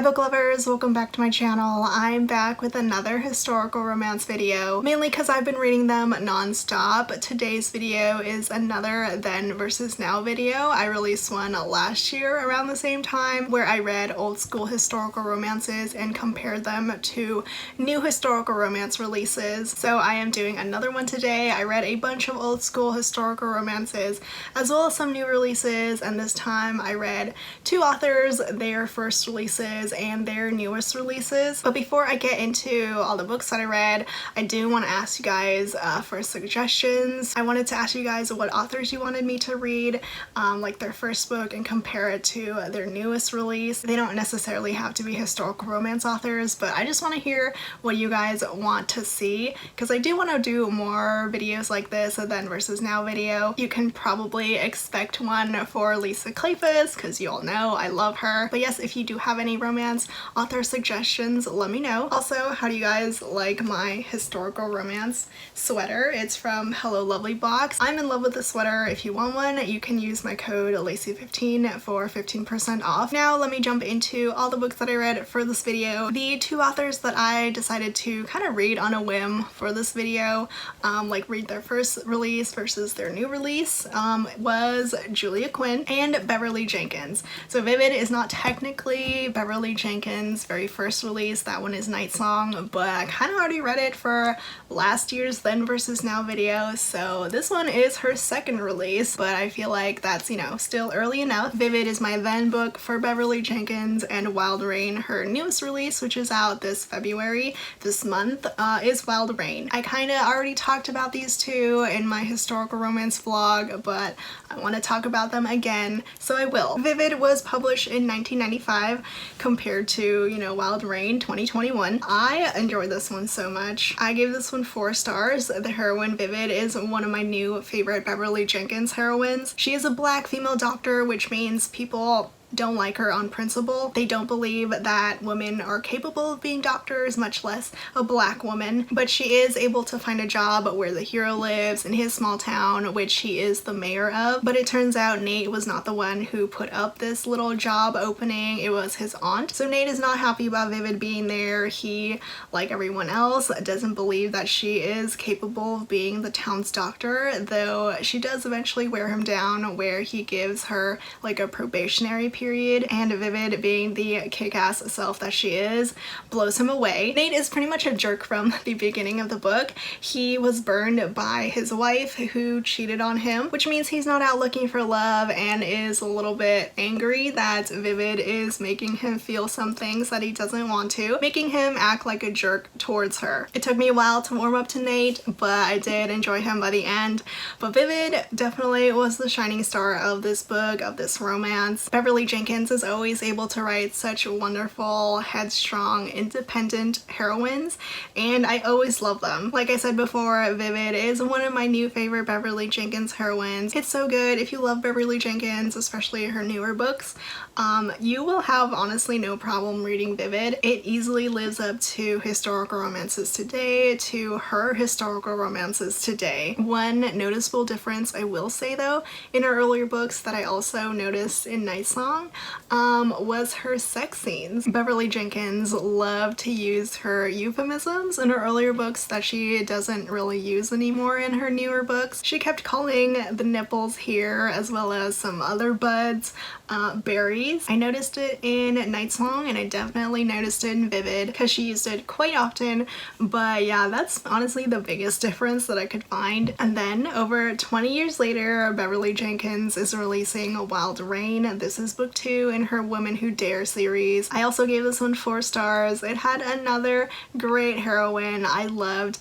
Hi book lovers, welcome back to my channel. I'm back with another historical romance video, mainly because I've been reading them non-stop. Today's video is another then versus now video. I released one last year around the same time where I read old school historical romances and compared them to new historical romance releases. So I am doing another one today. I read a bunch of old school historical romances as well as some new releases, and this time I read two authors, their first releases and their newest releases. But before I get into all the books that I read, I do want to ask you guys for suggestions. I wanted to ask you guys what authors you wanted me to read, like their first book, and compare it to their newest release. They don't necessarily have to be historical romance authors, but I just want to hear what you guys want to see, because I do want to do more videos like this, a then versus now video. You can probably expect one for Lisa Clayface, because you all know I love her. But yes, if you do have any romance author suggestions, let me know. Also, how do you guys like my historical romance sweater? It's from Hello Lovely Box. I'm in love with the sweater. If you want one, you can use my code Lacey15 for 15% off. Now let me jump into all the books that I read for this video. The two authors that I decided to kind of read on a whim for this video, like read their first release versus their new release, was Julia Quinn and Beverly Jenkins. So Vivid is not technically Beverly Jenkins' very first release. That one is Night Song, but I kind of already read it for last year's then versus now video, so this one is her second release, but I feel like that's, you know, still early enough. Vivid is my then book for Beverly Jenkins, and Wild Rain, her newest release, which is out this February, this month, is Wild Rain. I kind of already talked about these two in my historical romance vlog, but I want to talk about them again, so I will. Vivid was published in 1995 compared to, you know, Wild Rain 2021. I enjoyed this one so much. I gave this one 4 stars. The heroine Vivid is one of my new favorite Beverly Jenkins heroines. She is a black female doctor, which means people don't like her on principle. They don't believe that women are capable of being doctors, much less a black woman, but she is able to find a job where the hero lives in his small town, which he is the mayor of. But it turns out Nate was not the one who put up this little job opening, it was his aunt. So Nate is not happy about Vivid being there. He, like everyone else, doesn't believe that she is capable of being the town's doctor, though she does eventually wear him down, where he gives her like a probationary period, and Vivid, being the kick-ass self that she is, blows him away. Nate is pretty much a jerk from the beginning of the book. He was burned by his wife who cheated on him, which means he's not out looking for love and is a little bit angry that Vivid is making him feel some things that he doesn't want to, making him act like a jerk towards her. It took me a while to warm up to Nate, but I did enjoy him by the end. But Vivid definitely was the shining star of this book, of this romance. Beverly Jenkins is always able to write such wonderful, headstrong, independent heroines, and I always love them. Like I said before, Vivid is one of my new favorite Beverly Jenkins heroines. It's so good. If you love Beverly Jenkins, especially her newer books, you will have honestly no problem reading Vivid. It easily lives up to historical romances today, to her historical romances today. One noticeable difference I will say though, in her earlier books that I also noticed in Night Song, was her sex scenes. Beverly Jenkins loved to use her euphemisms in her earlier books that she doesn't really use anymore in her newer books. She kept calling the nipples here, as well as some other buds, berries. I noticed it in Night Song, and I definitely noticed it in Vivid because she used it quite often, but yeah, that's honestly the biggest difference that I could find. And then over 20 years later, Beverly Jenkins is releasing Wild Rain. This is book 2 in her Women Who Dare series. I also gave this one 4 stars. It had another great heroine. I loved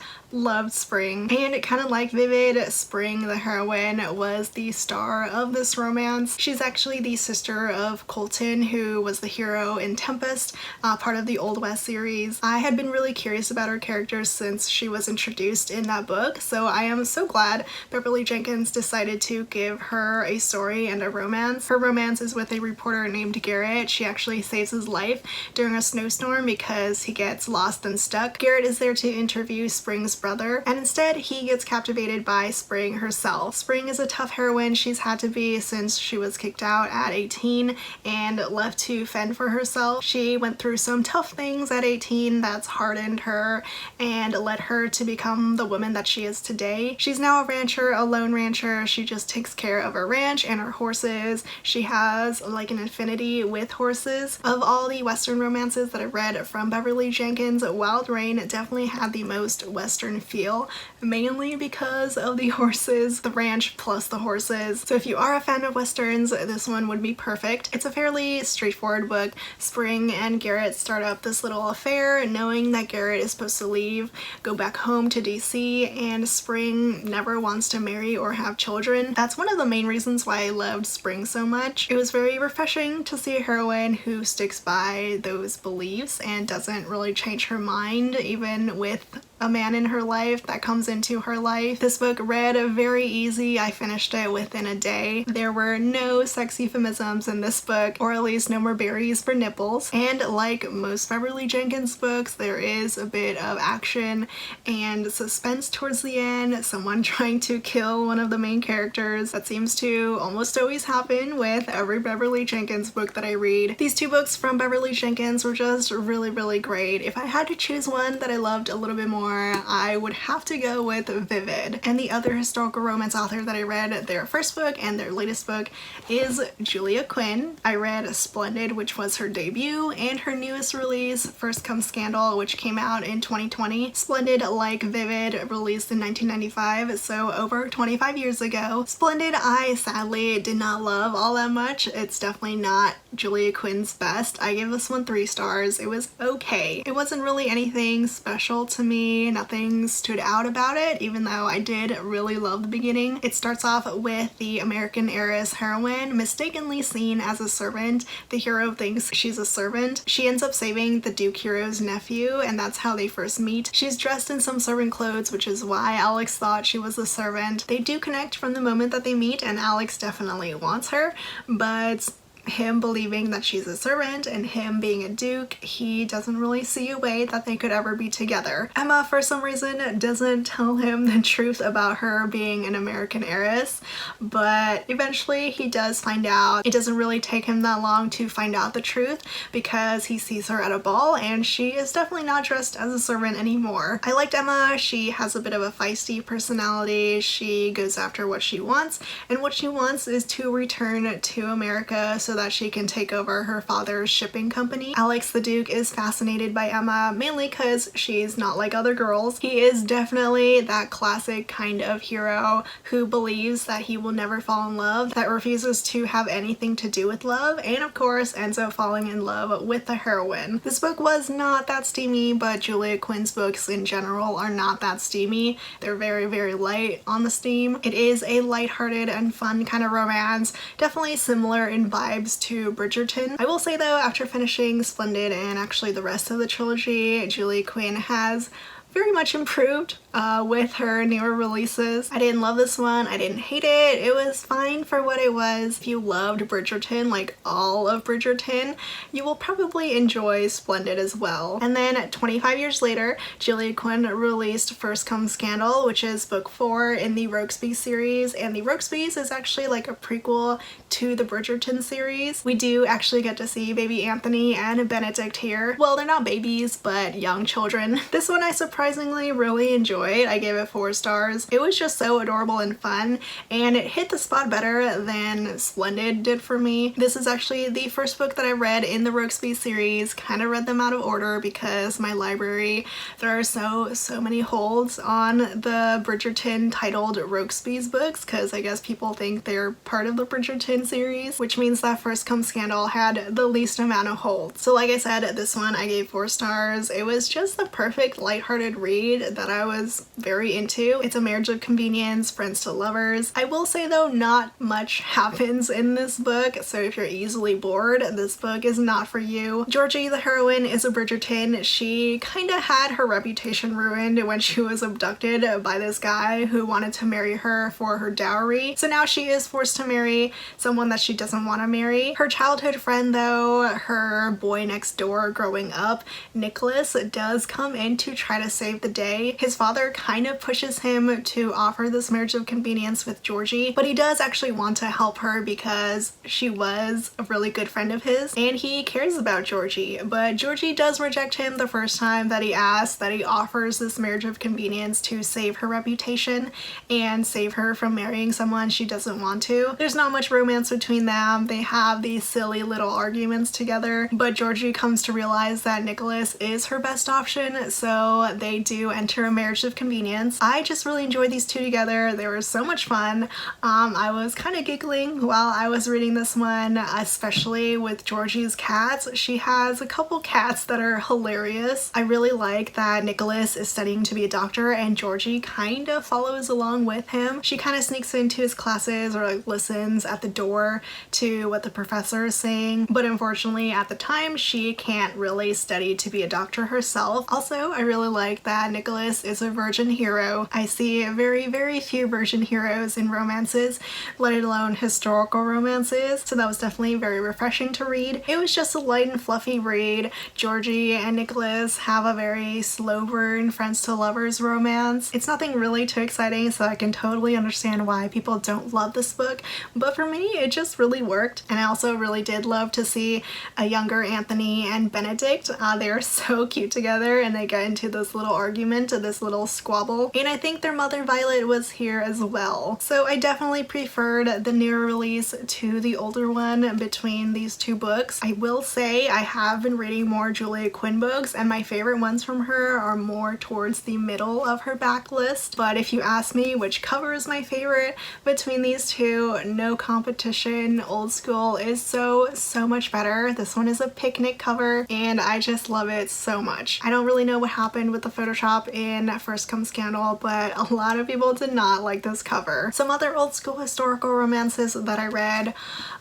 Spring, and kind of like Vivid, Spring, the heroine, was the star of this romance. She's actually the sister of Colton, who was the hero in Tempest, part of the Old West series. I had been really curious about her character since she was introduced in that book, so I am so glad Beverly Jenkins decided to give her a story and a romance. Her romance is with a reporter named Garrett. She actually saves his life during a snowstorm because he gets lost and stuck. Garrett is there to interview Spring's brother, and instead he gets captivated by Spring herself. Spring is a tough heroine. She's had to be since she was kicked out at 18 and left to fend for herself. She went through some tough things at 18 that's hardened her and led her to become the woman that she is today. She's now a rancher, a lone rancher. She just takes care of her ranch and her horses. She has like an affinity with horses. Of all the Western romances that I read from Beverly Jenkins, Wild Rain definitely had the most Western feel, mainly because of the horses, the ranch plus the horses. So if you are a fan of Westerns, this one would be perfect. It's a fairly straightforward book. Spring and Garrett start up this little affair, knowing that Garrett is supposed to leave, go back home to DC, and Spring never wants to marry or have children. That's one of the main reasons why I loved Spring so much. It was very refreshing to see a heroine who sticks by those beliefs and doesn't really change her mind even with a man in her life that comes into her life. This book read very easy. I finished it within a day. There were no sex euphemisms in this book, or at least no more berries for nipples. And like most Beverly Jenkins books, there is a bit of action and suspense towards the end. Someone trying to kill one of the main characters. That seems to almost always happen with every Beverly Jenkins book that I read. These two books from Beverly Jenkins were just really great. If I had to choose one that I loved a little bit more, I would have to go with Vivid. And the other historical romance author that I read their first book and their latest book is Julia Quinn. I read Splendid, which was her debut, and her newest release, First Comes Scandal, which came out in 2020. Splendid, like Vivid, released in 1995, so over 25 years ago. Splendid I sadly did not love all that much. It's definitely not Julia Quinn's best. I gave this one 3 stars. It was okay. It wasn't really anything special to me. Nothing stood out about it, even though I did really love the beginning. It starts off with the American heiress heroine mistakenly seen as a servant. The hero thinks she's a servant. She ends up saving the Duke hero's nephew, and that's how they first meet. She's dressed in some servant clothes, which is why Alex thought she was a servant. They do connect from the moment that they meet, and Alex definitely wants her, but him believing that she's a servant and him being a duke, he doesn't really see a way that they could ever be together. Emma, for some reason, doesn't tell him the truth about her being an American heiress, but eventually he does find out. It doesn't really take him that long to find out the truth because he sees her at a ball and she is definitely not dressed as a servant anymore. I liked Emma. She has a bit of a feisty personality. She goes after what she wants, and what she wants is to return to America so that she can take over her father's shipping company. Alex the Duke is fascinated by Emma, mainly because she's not like other girls. He is definitely that classic kind of hero who believes that he will never fall in love, that refuses to have anything to do with love, and of course ends up falling in love with the heroine. This book was not that steamy, but Julia Quinn's books in general are not that steamy. They're very light on the steam. It is a lighthearted and fun kind of romance, definitely similar in vibes to Bridgerton. I will say though, after finishing Splendid and actually the rest of the trilogy, Julia Quinn has very much improved with her newer releases. I didn't love this one. I didn't hate it. It was fine for what it was. If you loved Bridgerton, like all of Bridgerton, you will probably enjoy Splendid as well. And then 25 years later, Julia Quinn released First Comes Scandal, which is book 4 in the Rokesby series, and the Rokesbys is actually like a prequel to the Bridgerton series. We do actually get to see baby Anthony and Benedict here. Well, they're not babies, but young children. This one I surprisingly really enjoyed. I gave it 4 stars. It was just so adorable and fun, and it hit the spot better than Splendid did for me. This is actually the first book that I read in the Rokesby series. Kind of read them out of order because my library, there are so many holds on the Bridgerton titled Rokesby's books, because I guess people think they're part of the Bridgerton series, which means that First Comes Scandal had the least amount of holds. So like I said, this one I gave 4 stars. It was just the perfect lighthearted read that I was very into. It's a marriage of convenience, friends to lovers. I will say though, not much happens in this book, so if you're easily bored, this book is not for you. Georgie, the heroine, is a Bridgerton. She kind of had her reputation ruined when she was abducted by this guy who wanted to marry her for her dowry. So now she is forced to marry someone that she doesn't want to marry. Her childhood friend though, her boy next door growing up, Nicholas, does come in to try to save the day. His father mother kind of pushes him to offer this marriage of convenience with Georgie, but he does actually want to help her because she was a really good friend of his and he cares about Georgie. But Georgie does reject him the first time that he asks, that he offers this marriage of convenience to save her reputation and save her from marrying someone she doesn't want to. There's not much romance between them. They have these silly little arguments together, but Georgie comes to realize that Nicholas is her best option, so they do enter a marriage of convenience. I just really enjoyed these two together. They were so much fun. I was kind of giggling while I was reading this one, especially with Georgie's cats. She has a couple cats that are hilarious. I really like that Nicholas is studying to be a doctor and Georgie kind of follows along with him. She kind of sneaks into his classes or like listens at the door to what the professor is saying, but unfortunately at the time she can't really study to be a doctor herself. Also, I really like that Nicholas is a virgin hero. I see very few virgin heroes in romances, let alone historical romances, so that was definitely very refreshing to read. It was just a light and fluffy read. Georgie and Nicholas have a very slow burn friends to lovers romance. It's nothing really too exciting, so I can totally understand why people don't love this book, but for me it just really worked. And I also really did love to see a younger Anthony and Benedict. They are so cute together and they get into this little argument, this little squabble, and I think their mother Violet was here as well. So I definitely preferred the newer release to the older one between these two books. I will say I have been reading more Julia Quinn books and my favorite ones from her are more towards the middle of her backlist, but if you ask me which cover is my favorite between these two, no competition. Old School is so much better. This one is a picnic cover and I just love it so much. I don't really know what happened with the Photoshop in First Come Scandal, but a lot of people did not like this cover. Some other old school historical romances that I read: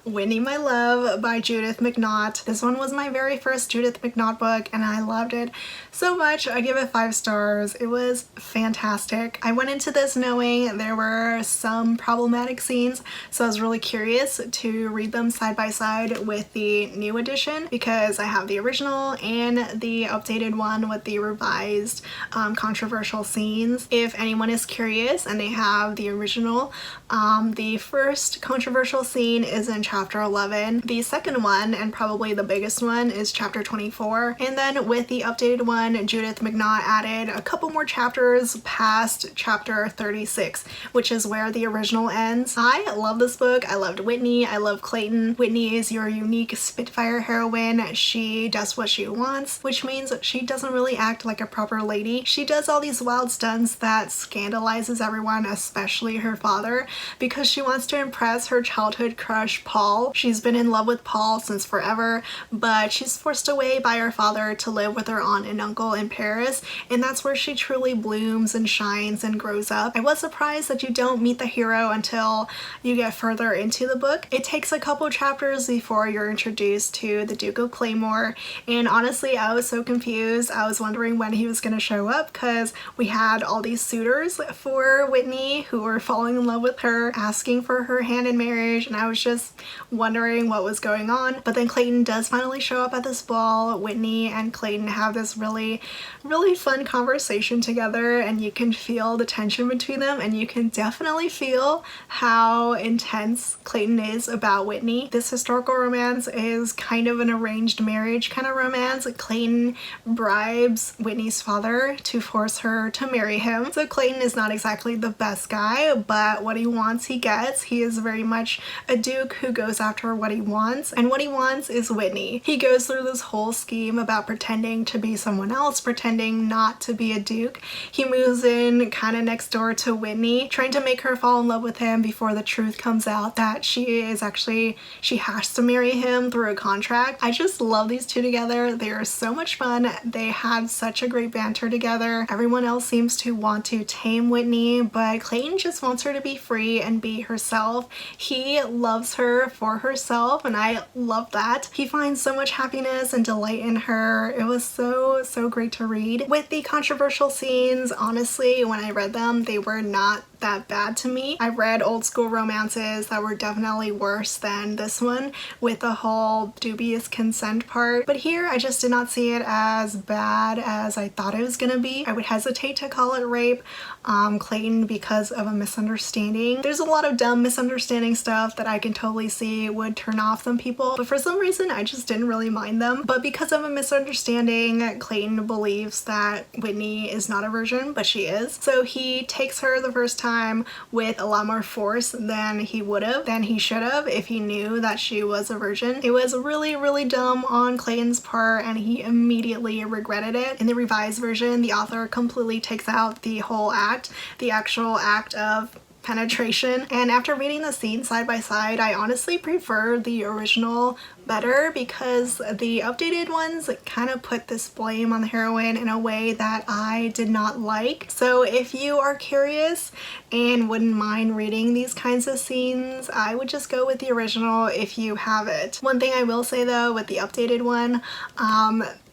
Whitney My Love by Judith McNaught. This one was my very first Judith McNaught book and I loved it so much. I give it 5 stars. It was fantastic. I went into this knowing there were some problematic scenes, so I was really curious to read them side by side with the new edition because I have the original and the updated one with the revised controversial scenes. If anyone is curious and they have the original, the first controversial scene is in chapter 11. The second one, and probably the biggest one, is chapter 24. And then with the updated one, Judith McNaught added a couple more chapters past chapter 36, which is where the original ends. I love this book. I loved Whitney. I love Clayton. Whitney is your unique Spitfire heroine. She does what she wants, which means she doesn't really act like a proper lady. She does all these wild stunts that scandalizes everyone, especially her father, because she wants to impress her childhood crush Paul. She's been in love with Paul since forever, but she's forced away by her father to live with her aunt and uncle in Paris, and that's where she truly blooms and shines and grows up. I was surprised that you don't meet the hero until you get further into the book. It takes a couple chapters before you're introduced to the Duke of Claymore, and honestly I was so confused. I was wondering when he was going to show up because we had all these suitors for Whitney who were falling in love with her, asking for her hand in marriage, and I was just wondering what was going on. But then Clayton does finally show up at this ball. Whitney and Clayton have this really fun conversation together and you can feel the tension between them and you can definitely feel how intense Clayton is about Whitney. This historical romance is kind of an arranged marriage kind of romance. Clayton bribes Whitney's father to force her to marry him. So Clayton is not exactly the best guy, but what he wants he gets. He is very much a duke who goes after what he wants, and what he wants is Whitney. He goes through this whole scheme about pretending to be someone else, pretending not to be a duke. He moves in kind of next door to Whitney, trying to make her fall in love with him before the truth comes out that she has to marry him through a contract. I just love these two together. They are so much fun. They have such a great banter together. Everyone else seems to want to tame Whitney, but Clayton just wants her to be free and be herself. He loves her for herself, and I love that. He finds so much happiness and delight in her. It was so great to read. With the controversial scenes, honestly, when I read them, they were not that bad to me. I read old school romances that were definitely worse than this one with the whole dubious consent part, but here I just did not see it as bad as I thought it was gonna be. I would hesitate to call it rape, Clayton, because of a misunderstanding. There's a lot of dumb misunderstanding stuff that I can totally see would turn off some people, but for some reason I just didn't really mind them. But because of a misunderstanding, Clayton believes that Whitney is not a virgin, but she is. So he takes her the first time with a lot more force than he should have if he knew that she was a virgin. It was really, really dumb on Clayton's part, and he immediately regretted it. In the revised version, the author completely takes out the whole act, the actual act of penetration, and after reading the scenes side by side, I honestly prefer the original better because the updated ones kind of put this blame on the heroine in a way that I did not like. So if you are curious and wouldn't mind reading these kinds of scenes, I would just go with the original if you have it. One thing I will say though with the updated one,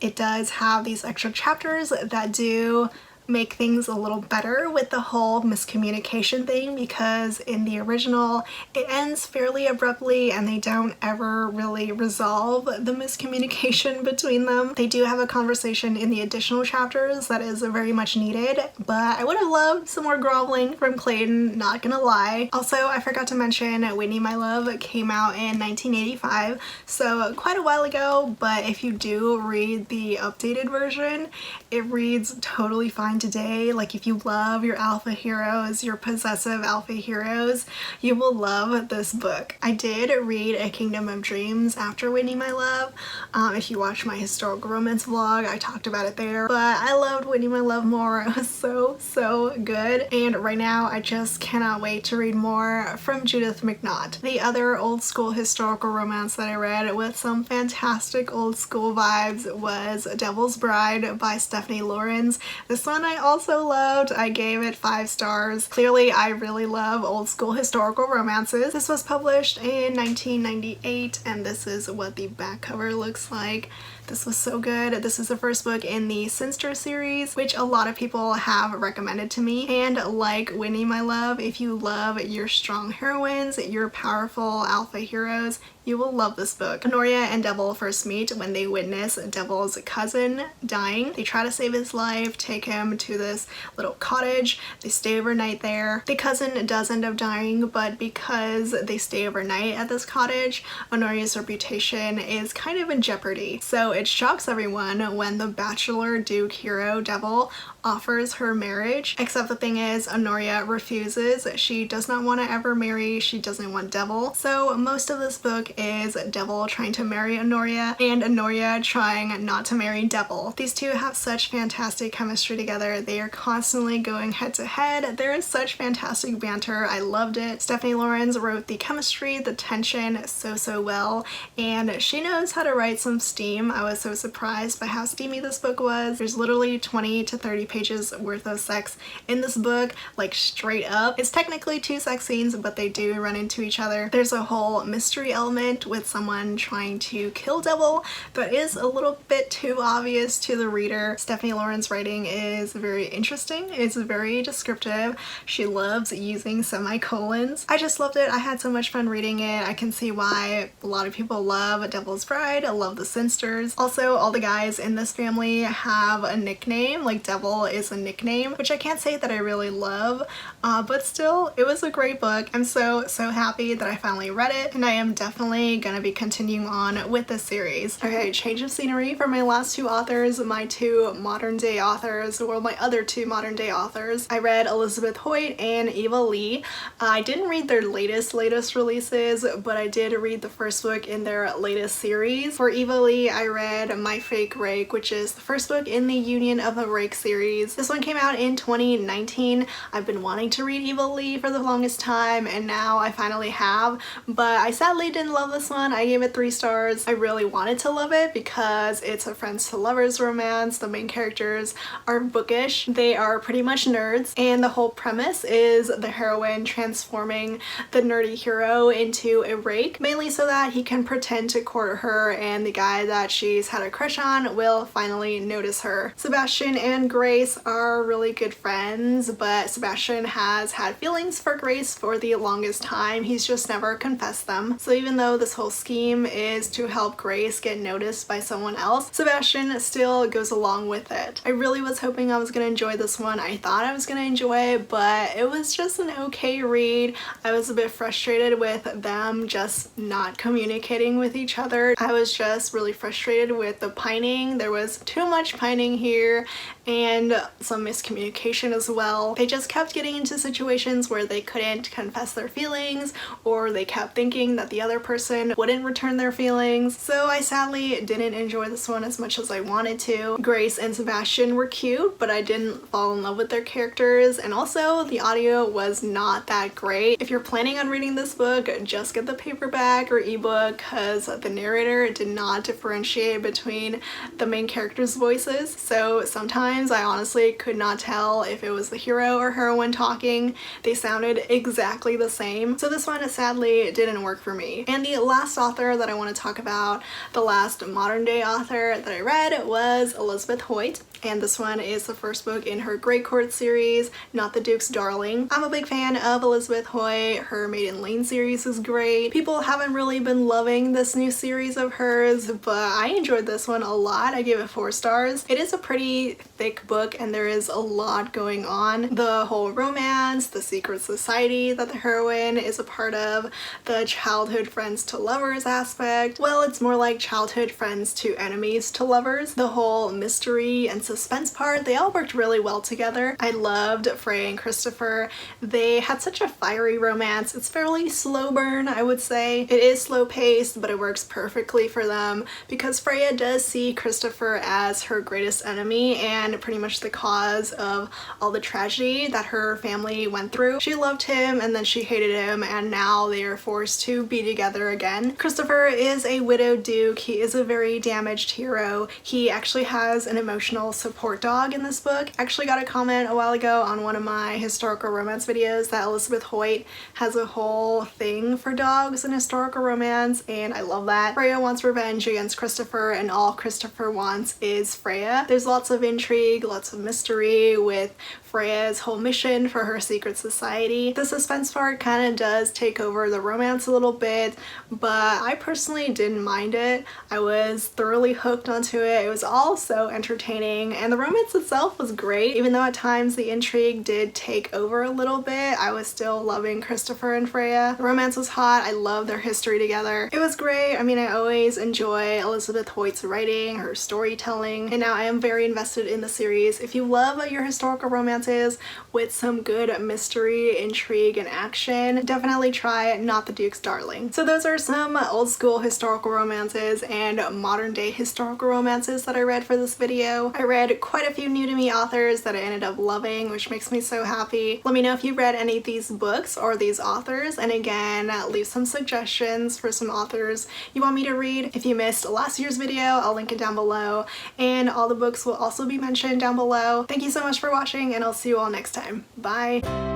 it does have these extra chapters that do make things a little better with the whole miscommunication thing, because in the original it ends fairly abruptly and they don't ever really resolve the miscommunication between them. They do have a conversation in the additional chapters that is very much needed, but I would have loved some more groveling from Clayton, not gonna lie. Also, I forgot to mention Whitney, My Love came out in 1985, so quite a while ago, but if you do read the updated version, it reads totally fine today. Like if you love your alpha heroes, your possessive alpha heroes, you will love this book. I did read A Kingdom of Dreams after Whitney, My Love. If you watch my historical romance vlog, I talked about it there, but I loved Whitney, My Love more. It was so good, and right now I just cannot wait to read more from Judith McNaught. The other old school historical romance that I read with some fantastic old school vibes was Devil's Bride by Stephanie Lawrence. This one I also loved. I gave it 5 stars. Clearly I really love old school historical romances. This was published in 1998 and this is what the back cover looks like. This was so good. This is the first book in the Sinster series, which a lot of people have recommended to me. And like Whitney, My Love, if you love your strong heroines, your powerful alpha heroes, you will love this book. Honoria and Devil first meet when they witness Devil's cousin dying. They try to save his life, take him to this little cottage. They stay overnight there. The cousin does end up dying, but because they stay overnight at this cottage, Honoria's reputation is kind of in jeopardy. So it shocks everyone when the bachelor Duke hero Devil offers her marriage, except the thing is Honoria refuses. She does not want to ever marry. She doesn't want Devil. So most of this book is Devil trying to marry Honoria and Honoria trying not to marry Devil. These two have such fantastic chemistry together. They are constantly going head to head. There is such fantastic banter. I loved it. Stephanie Lawrence wrote the chemistry, the tension so well, and she knows how to write some steam. I was so surprised by how steamy this book was. There's literally 20 to 30 pages worth of sex in this book, like straight up. It's technically 2 sex scenes, but they do run into each other. There's a whole mystery element with someone trying to kill Devil that is a little bit too obvious to the reader. Stephanie Lawrence's writing is very interesting. It's very descriptive. She loves using semicolons. I just loved it. I had so much fun reading it. I can see why a lot of people love Devil's Bride. I love the Sinsters. Also, all the guys in this family have a nickname, like Devil is a nickname, which I can't say that I really love, but still, it was a great book. I'm so happy that I finally read it, and I am definitely gonna be continuing on with this series. Okay, change of scenery for my last 2 authors, my 2 modern day authors, or my other 2 modern day authors. I read Elizabeth Hoyt and Eva Leigh. I didn't read their latest releases, but I did read the first book in their latest series. For Eva Leigh, I read My Fake Rake, which is the first book in the Union of the Rake series. This one came out in 2019. I've been wanting to read Eva Leigh for the longest time, and now I finally have, but I sadly didn't love this one. I gave it 3 stars. I really wanted to love it because it's a friends to lovers romance. The main characters are bookish. They are pretty much nerds, and the whole premise is the heroine transforming the nerdy hero into a rake, mainly so that he can pretend to court her and the guy that she she's had a crush on will finally notice her. Sebastian and Grace are really good friends, but Sebastian has had feelings for Grace for the longest time. He's just never confessed them. So even though this whole scheme is to help Grace get noticed by someone else, Sebastian still goes along with it. I really was hoping I was gonna enjoy this one. I thought I was gonna enjoy it, but it was just an okay read. I was a bit frustrated with them just not communicating with each other. I was just really frustrated with the pining. There was too much pining here and some miscommunication as well. They just kept getting into situations where they couldn't confess their feelings, or they kept thinking that the other person wouldn't return their feelings. So I sadly didn't enjoy this one as much as I wanted to. Grace and Sebastian were cute, but I didn't fall in love with their characters, and also the audio was not that great. If you're planning on reading this book, just get the paperback or ebook, because the narrator did not differentiate between the main characters' voices. So sometimes I honestly could not tell if it was the hero or heroine talking. They sounded exactly the same. So this one sadly didn't work for me. And the last author that I want to talk about, the last modern day author that I read, was Elizabeth Hoyt. And this one is the first book in her Great Court series, Not the Duke's Darling. I'm a big fan of Elizabeth Hoyt. Her Maiden Lane series is great. People haven't really been loving this new series of hers, but I enjoyed this one a lot. I gave it 4 stars. It is a pretty thick book and there is a lot going on. The whole romance, the secret society that the heroine is a part of, the childhood friends to lovers aspect. Well, it's more like childhood friends to enemies to lovers. The whole mystery and suspense part, they all worked really well together. I loved Freya and Christopher. They had such a fiery romance. It's fairly slow burn, I would say. It is slow paced, but it works perfectly for them because Freya does see Christopher as her greatest enemy and pretty much the cause of all the tragedy that her family went through. She loved him and then she hated him, and now they are forced to be together again. Christopher is a widowed duke. He is a very damaged hero. He actually has an emotional support dog in this book. I actually got a comment a while ago on one of my historical romance videos that Elizabeth Hoyt has a whole thing for dogs in historical romance, and I love that. Freya wants revenge against Christopher, and all Christopher wants is Freya. There's lots of intrigue, lots of mystery with Freya's whole mission for her secret society. The suspense part kind of does take over the romance a little bit, but I personally didn't mind it. I was thoroughly hooked onto it. It was all so entertaining, and the romance itself was great. Even though at times the intrigue did take over a little bit, I was still loving Christopher and Freya. The romance was hot. I love their history together. It was great. I mean, I always enjoy Elizabeth Hoyt's writing, her storytelling, and now I am very invested in the series. If you love your historical romances with some good mystery, intrigue, and action, definitely try Not the Duke's Darling. So those are some old school historical romances and modern day historical romances that I read for this video. I read quite a few new to me authors that I ended up loving, which makes me so happy. Let me know if you read any of these books or these authors, and again, leave some suggestions for some authors you want me to read. If you missed last year's video, I'll link it down below, and all the books will also be mentioned down below. Thank you so much for watching, and I'll see you all next time. Bye!